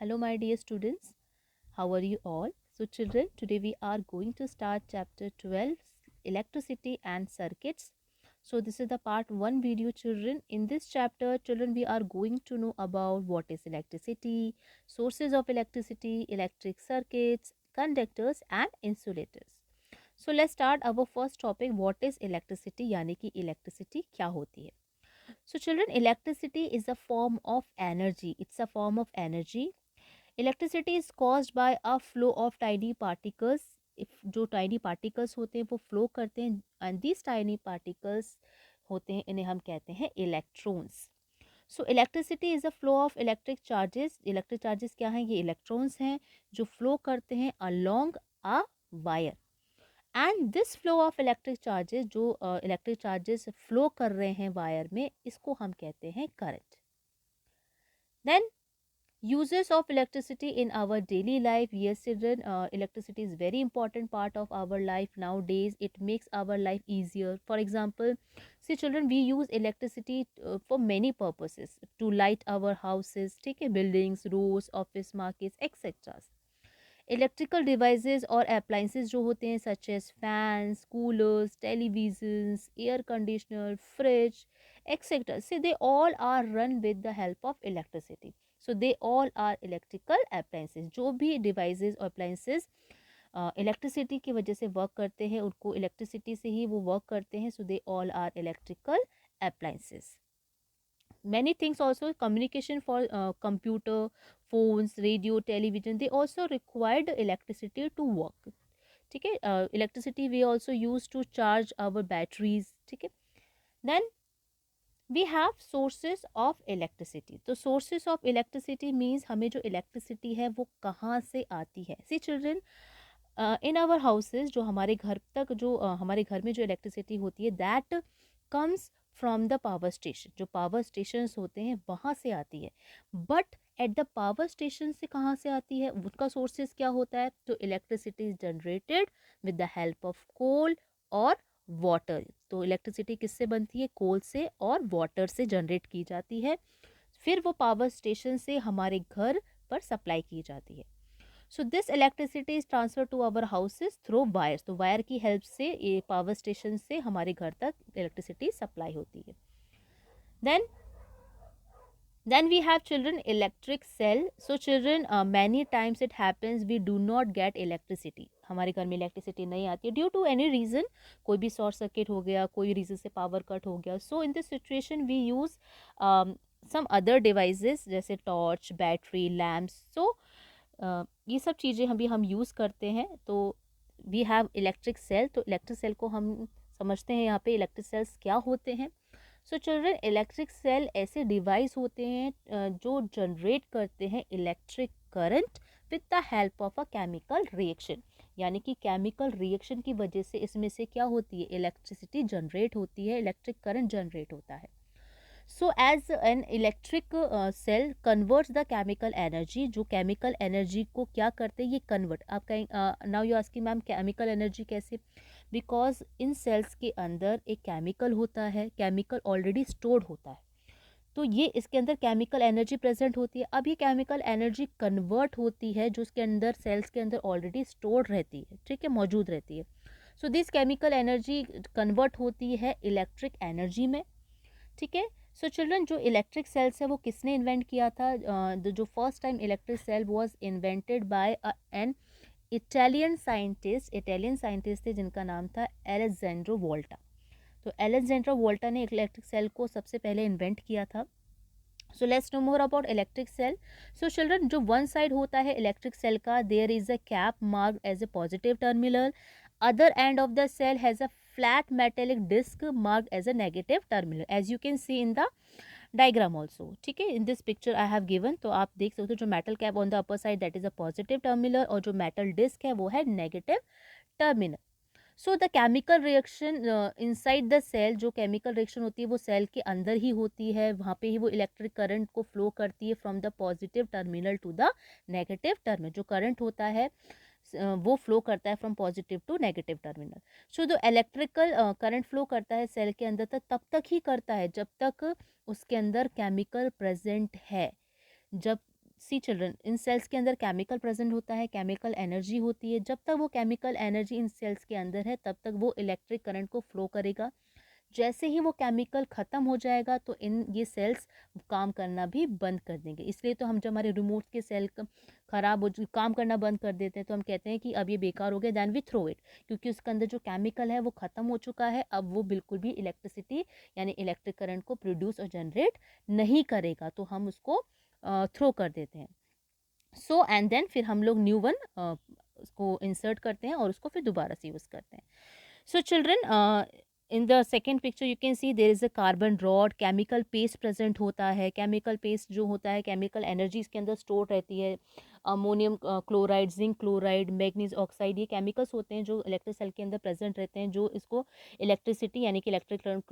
Hello, my dear students. How are you all? So, children, today we are going to start chapter 12 Electricity and Circuits. So, this is the part 1 video, children. In this chapter, children, we are going to know about what is electricity, sources of electricity, electric circuits, conductors, and insulators. So, let's start our first topic. What is electricity? यानी कि electricity क्या होती है? So, children, electricity is a form of energy. It's a form of energy. Electricity is caused by a flow of tiny particles. जो tiny particles होते हैं वो flow करते हैं एंड दिस टाइनी पार्टिकल्स होते हैं, इन्हें हम कहते हैं electrons. So electricity is a flow of electric charges. Electric charges क्या हैं? ये इलेक्ट्रॉन्स हैं जो फ्लो करते हैं along a wire. And this flow of electric charges, जो इलेक्ट्रिक चार्जेस फ्लो कर रहे हैं वायर में, इसको हम कहते हैं current. Then uses of electricity in our daily life. Yes, children, electricity is very important part of our life nowadays. It makes our life easier. For example, see children, we use electricity for many purposes: to light our houses, take a buildings, roads, office, markets, etc. Electrical devices और appliances जो होते हैं, such as fans, coolers, televisions, air conditioner, fridge, etc. See, they all are run with the help of electricity. So they all are electrical appliances. जो भी devices और appliances electricity की वजह से वर्क करते हैं, उनको इलेक्ट्रिसिटी से ही वो वर्क करते हैं. So they all are electrical appliances. Many things also, communication for computer, phones, radio, television, they also required electricity to work. ठीक है. Electricity we also use to charge our batteries. ठीक है. Then we have sources of electricity. तो sources of electricity means हमें जो electricity है वो कहाँ से आती है. See children, in our houses, जो हमारे घर तक जो हमारे घर में जो इलेक्ट्रिसिटी होती है, that comes from the power station. जो पावर स्टेशन होते हैं वहाँ से आती है. But at the power station से कहाँ से आती है, उसका सोर्सेज क्या होता है? तो electricity is generated with the help of coal और वाटर. तो इलेक्ट्रिसिटी किससे बनती है? कोल से और वाटर से जनरेट की जाती है. फिर वो पावर स्टेशन से हमारे घर पर सप्लाई की जाती है. So this electricity is transfer to our houses through wires. तो वायर की हेल्प से ये पावर स्टेशन से हमारे घर तक इलेक्ट्रिसिटी सप्लाई होती है. Then then we have children electric cell. So children, many times it happens we do not get electricity. हमारे घर में इलेक्ट्रिसिटी नहीं आती है ड्यू टू एनी रीज़न. कोई भी शॉर्ट सर्किट हो गया, कोई रीज़न से पावर कट हो गया. So in this situation we use some other devices जैसे टॉर्च, बैटरी, लैम्प्स. सो ये सब चीज़ें हम यूज़ करते हैं. तो वी हैव इलेक्ट्रिक सेल. तो इलेक्ट्रिक सेल को हम समझते हैं यहाँ पे इलेक्ट्रिक सेल्स क्या होते हैं. सो चिल्ड्रन, इलेक्ट्रिक सेल ऐसे डिवाइस होते हैं जो जनरेट करते हैं electric current with the help of a chemical reaction. यानी कि केमिकल रिएक्शन की वजह से इसमें से क्या होती है? इलेक्ट्रिसिटी जनरेट होती है, इलेक्ट्रिक करंट जनरेट होता है. So as an electric cell converts the chemical energy. जो केमिकल एनर्जी को क्या करते हैं? ये कन्वर्ट. आप कहें now you asking ma'am chemical energy कैसे? बिकॉज इन सेल्स के अंदर एक केमिकल होता है, केमिकल ऑलरेडी स्टोर्ड होता है. तो ये इसके अंदर केमिकल एनर्जी प्रेजेंट होती है. अब ये केमिकल एनर्जी कन्वर्ट होती है जो उसके अंदर सेल्स के अंदर ऑलरेडी स्टोर्ड रहती है. ठीक है, मौजूद रहती है. So this chemical energy convert होती है इलेक्ट्रिक एनर्जी में. ठीक है. सो चिल्ड्रन, जो इलेक्ट्रिक सेल्स है वो किसने इन्वेंट किया था? जो first time electric cell was invented by an Italian scientist थे जिनका नाम था एलेक्जेंड्रो वोल्टा. तो एलेक्जेंड्रो वोल्टा ने इलेक्ट्रिक सेल को सबसे पहले इन्वेंट किया था. So let's know more about electric cell. So children, जो वन साइड होता है इलेक्ट्रिक सेल का, there is a cap marked as a positive terminal. Other end of the cell has a flat metallic disc marked as a negative terminal, as you can see in the diagram also. ठीक है, in this picture I have given. तो आप देख सकते हो जो metal cap on the upper side that is a positive terminal और जो मेटल डिस्क है वो है negative terminal. So the chemical reaction inside the cell, जो केमिकल रिएक्शन होती है वो सेल के अंदर ही होती है. वहाँ पे ही वो इलेक्ट्रिक करंट को फ्लो करती है from the positive terminal to the negative terminal. जो करंट होता है वो फ्लो करता है from positive to negative terminal. So जो इलेक्ट्रिकल करंट फ्लो करता है सेल के अंदर तब तक ही करता है जब तक उसके अंदर केमिकल प्रेजेंट है. जब सी चिल्ड्रन, इन सेल्स के अंदर केमिकल प्रेजेंट होता है, केमिकल एनर्जी होती है। जब तक वो केमिकल एनर्जी इन सेल्स के अंदर है तब तक वो इलेक्ट्रिक करंट को फ्लो करेगा। जैसे ही वो केमिकल ख़त्म हो जाएगा तो ये सेल्स काम करना भी बंद कर देंगे। इसलिए तो हम जब हमारे रिमोट के सेल ख़राब हो काम करना बंद कर देते हैं तो हम कहते हैं कि अब ये बेकार हो गया, दैन वी थ्रो इट, क्योंकि उसके अंदर जो केमिकल है वो ख़त्म हो चुका है। अब वो बिल्कुल भी इलेक्ट्रिसिटी यानी इलेक्ट्रिक करंट को प्रोड्यूस और जनरेट नहीं करेगा, तो हम उसको थ्रो कर देते हैं। सो एंड देन फिर हम लोग न्यू वन उसको इंसर्ट करते हैं और उसको फिर दोबारा से यूज़ करते हैं। So children, in the second picture you can C there is a carbon rod, chemical paste present होता है। केमिकल पेस्ट जो होता है, केमिकल एनर्जी इसके अंदर स्टोर रहती है। Ammonium chloride, zinc chloride, manganese oxide, ये केमिकल्स होते हैं जो इलेक्ट्रिक सेल के अंदर प्रेजेंट रहते हैं, जो इसको इलेक्ट्रिसिटी यानी कि इलेक्ट्रिक करंट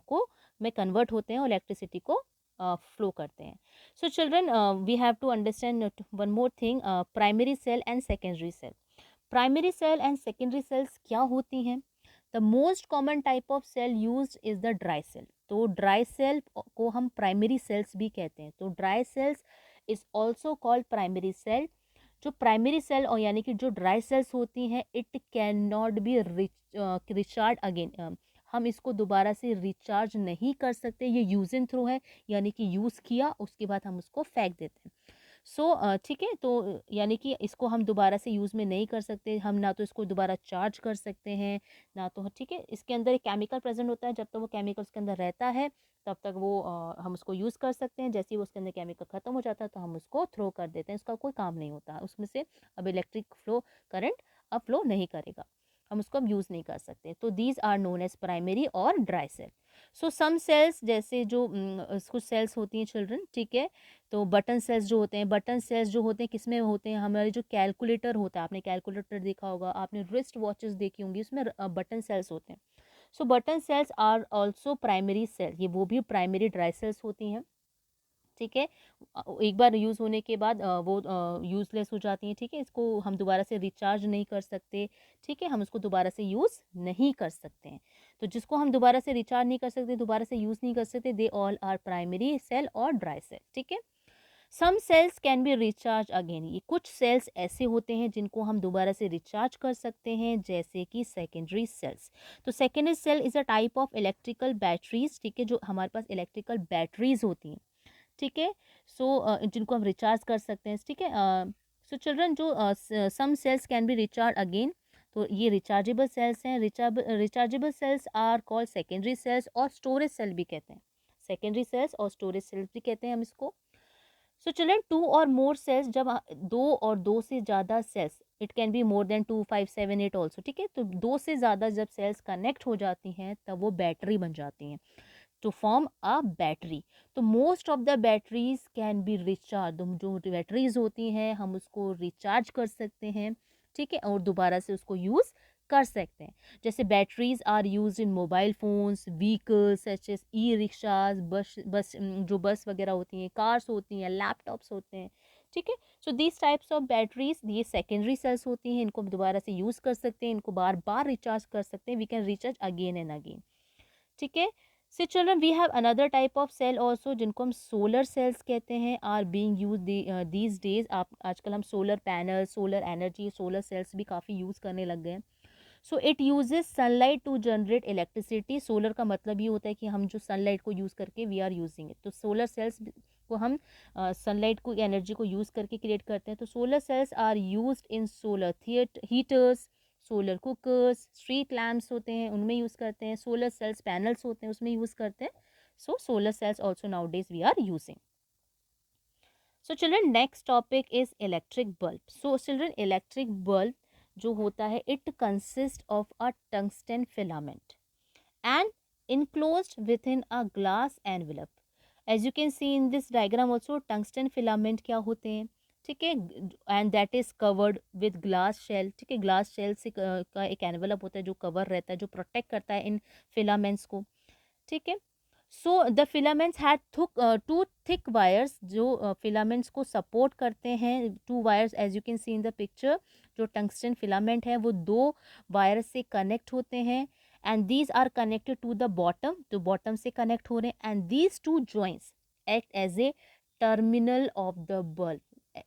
को में कन्वर्ट होते हैं और इलेक्ट्रिसिटी को फ्लो करते हैं। So children, we have to understand one more thing, primary cell and secondary cell. Primary cell and secondary cells क्या होती हैं? The most common type of cell used is the dry cell. तो dry cell को हम primary cells भी कहते हैं। तो dry cells is also called primary cell. जो प्राइमरी सेल और यानी कि जो ड्राई सेल्स होती हैं, it can not B recharge again. हम इसको दोबारा से रिचार्ज नहीं कर सकते, ये यूज एंड थ्रो है, यानी कि यूज़ किया उसके बाद हम उसको फेंक देते हैं। ठीक है, तो यानी कि इसको हम दोबारा से यूज़ में नहीं कर सकते, हम ना तो इसको दोबारा चार्ज कर सकते हैं ना तो, ठीक है, इसके अंदर एक केमिकल प्रेजेंट होता है, जब तक वो केमिकल उसके अंदर रहता है तब तक वो हम उसको यूज़ कर सकते हैं। जैसे ही वो उसके अंदर केमिकल ख़त्म हो जाता है तो हम उसको थ्रो कर देते हैं, उसका कोई काम नहीं होता उसमें से, अब इलेक्ट्रिक फ्लो करंट अब फ्लो नहीं करेगा, हम उसको अब यूज़ नहीं कर सकते। तो these are known as primary और dry cell. So some cells, जैसे जो कुछ सेल्स होती हैं चिल्ड्रन, ठीक है, तो बटन सेल्स जो होते हैं, बटन सेल्स जो होते हैं किस में होते हैं? हमारे जो कैलकुलेटर होता है, आपने कैलकुलेटर देखा होगा, आपने रिस्ट वॉचेस देखी होंगी, उसमें बटन सेल्स होते हैं। So button cells are also primary cell, ये वो भी प्राइमरी ड्राई सेल्स होती हैं, ठीक है। एक बार यूज़ होने के बाद वो यूज़लेस हो जाती हैं, ठीक है, इसको हम दोबारा से रिचार्ज नहीं कर सकते, ठीक है, हम उसको दोबारा से यूज़ नहीं कर सकते हैं। तो जिसको हम दोबारा से रिचार्ज नहीं कर सकते, दोबारा से यूज़ नहीं कर सकते, they all are primary cell और ड्राई सेल, ठीक है। Some cells can be recharge again, ये कुछ सेल्स ऐसे होते हैं जिनको हम दोबारा से रिचार्ज कर सकते हैं, जैसे कि सेकेंडरी सेल्स। तो secondary cell is a type of electrical batteries, ठीक है, जो हमारे पास इलेक्ट्रिकल बैटरीज होती हैं, ठीक है। जिनको हम रिचार्ज कर सकते हैं, ठीक है। सो चिल्ड्रन, जो some cells can be recharge again, तो ये रिचार्जेबल सेल्स हैं। Rechargeable cells are called secondary cells और स्टोरेज सेल भी कहते हैं, सेकेंडरी सेल्स और स्टोरेज सेल्स भी कहते हैं हम इसको। सो चिल्ड्रन, टू और मोर सेल्स, जब दो और दो से ज़्यादा cells, it can be more than 2 5 7 8 also, ठीक है, तो दो से ज़्यादा जब सेल्स कनेक्ट हो जाती हैं तब वो बैटरी बन जाती हैं, टू फॉर्म अ बैटरी। तो most of the batteries can be recharge, जो बैटरीज होती हैं हम उसको रिचार्ज कर सकते हैं, ठीक है, और दोबारा से उसको यूज़ कर सकते हैं। जैसे batteries are use in mobile phones, vehicles such as e rickshaws, जो बस वगैरह होती हैं, कार्स होती हैं, लैपटॉप्स होते हैं, ठीक है। So these types of batteries, ये सेकेंडरी सेल्स होती हैं, इनको हम दोबारा से यूज़ कर सकते हैं, इनको बार बार रिचार्ज कर सकते हैं, we can recharge again and again, ठीक है। So children, we have another type of cell also, जिनको हम सोलर सेल्स कहते हैं, are being use these days. आप आजकल हम solar panel, solar energy, solar cells भी काफ़ी यूज़ करने लग गए हैं। So it uses sunlight to generate electricity. Solar का मतलब ये होता है कि हम जो सनलाइट को यूज़ करके वी आर यूजिंग इट, तो सोलर सेल्स को हम सनलाइट को, एनर्जी को यूज़ करके क्रिएट करते हैं। तो solar cells are used in solar heaters, solar cookers, street lamps होते हैं उनमें यूज़ करते हैं, सोलर सेल्स पैनल्स होते हैं उसमें यूज़ करते हैं। So solar cells also nowadays we are using. So children, next topic is electric bulb. So children, electric bulb जो होता है, it consist of a tungsten filament and enclosed within a glass envelope. As you can see in this diagram also, tungsten filament क्या होते हैं, ठीक है, and that is covered with glass shell, ठीक है, ग्लास शेल से का एक एनवेलप होता है जो कवर रहता है, जो प्रोटेक्ट करता है इन फिलामेंट्स को, ठीक है। So the filaments had two thick wires, जो फिलामेंट्स को सपोर्ट करते हैं, two wires as you can see in the picture. जो टंगस्टन फिलामेंट है वो दो वायर से कनेक्ट होते हैं, and these are connected to the bottom, तो बॉटम से कनेक्ट हो रहे हैं, and these two joints act as a terminal of the bulb.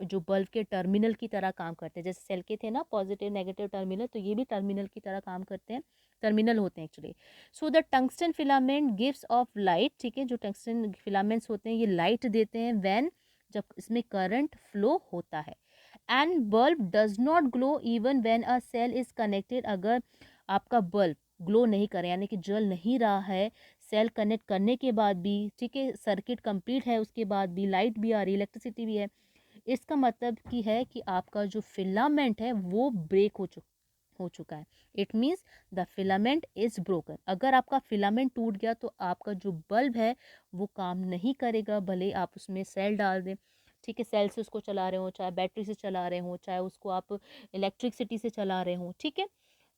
जो बल्ब के टर्मिनल की तरह काम करते हैं। जैसे सेल के थे ना पॉजिटिव नेगेटिव टर्मिनल, तो ये भी टर्मिनल की तरह काम करते हैं, टर्मिनल होते हैं actually. So the tungsten filament gives off light, ठीक है, जो टंगस्टन फिलामेंट्स होते हैं ये लाइट देते हैं व्हेन, जब इसमें करंट फ्लो होता है। And bulb does not glow even when a cell is connected, अगर आपका बल्ब ग्लो नहीं करे यानी कि जल नहीं रहा है सेल कनेक्ट करने के बाद भी, ठीक है, सर्किट कंप्लीट है उसके बाद भी, लाइट भी आ रही, इलेक्ट्रिसिटी भी है, इसका मतलब की है कि आपका जो फिलामेंट है वो ब्रेक हो चुका है। It means the filament is broken. अगर आपका फिलामेंट टूट गया तो आपका जो बल्ब है वो काम नहीं करेगा, भले आप उसमें सेल डाल दें, ठीक है, सेल से उसको चला रहे हो, चाहे बैटरी से चला रहे हो, चाहे उसको आप इलेक्ट्रिसिटी से चला रहे हो, ठीक है।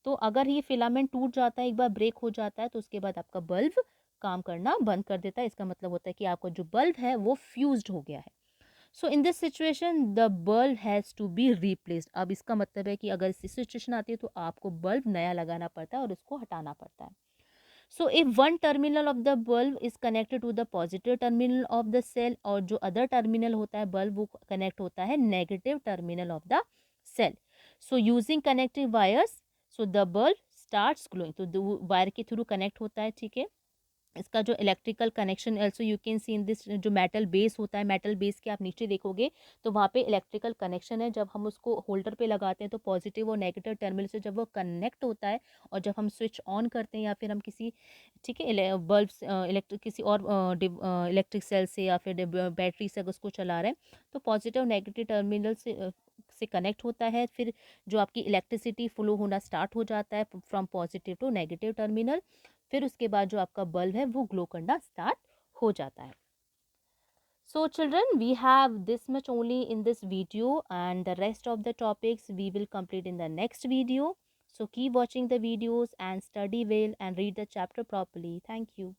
तो अगर ये फिलामेंट टूट जाता है, एक बार ब्रेक हो जाता है, तो उसके बाद आपका बल्ब काम करना बंद कर देता है। इसका मतलब होता है कि आपका जो बल्ब है वो फ्यूज्ड हो गया है। So in this situation the bulb has to be replaced. अब इसका मतलब है कि अगर ऐसी सिचुएशन आती है तो आपको बल्ब नया लगाना पड़ता है और उसको हटाना पड़ता है। So if one terminal of the bulb is connected to the positive terminal of the cell, और जो अदर टर्मिनल होता है बल्ब वो कनेक्ट होता है negative terminal of the cell. So using connective wires, so the bulb starts glowing, तो wire के through connect होता है, ठीक है। इसका जो electrical connection also you can see in this, जो मेटल बेस होता है, मेटल बेस के आप नीचे देखोगे तो वहाँ पे इलेक्ट्रिकल कनेक्शन है। जब हम उसको होल्डर पे लगाते हैं तो पॉजिटिव और नेगेटिव टर्मिनल से जब वो कनेक्ट होता है और जब हम स्विच ऑन करते हैं या फिर हम किसी, ठीक है, बल्ब इलेक्ट्रिक किसी और इलेक्ट्रिक सेल से या फिर बैटरी से अगर उसको चला रहे हैं तो पॉजिटिव नेगेटिव टर्मिनल से कनेक्ट होता है, फिर जो आपकी इलेक्ट्रिसिटी फ्लो होना स्टार्ट हो जाता है from positive to negative terminal, फिर उसके बाद जो आपका बल्ब है वो ग्लो करना स्टार्ट हो जाता है। So children, we have this much only in this video, and the rest of the topics we will complete in the next video. So keep watching the videos and study well and read the chapter properly. Thank you.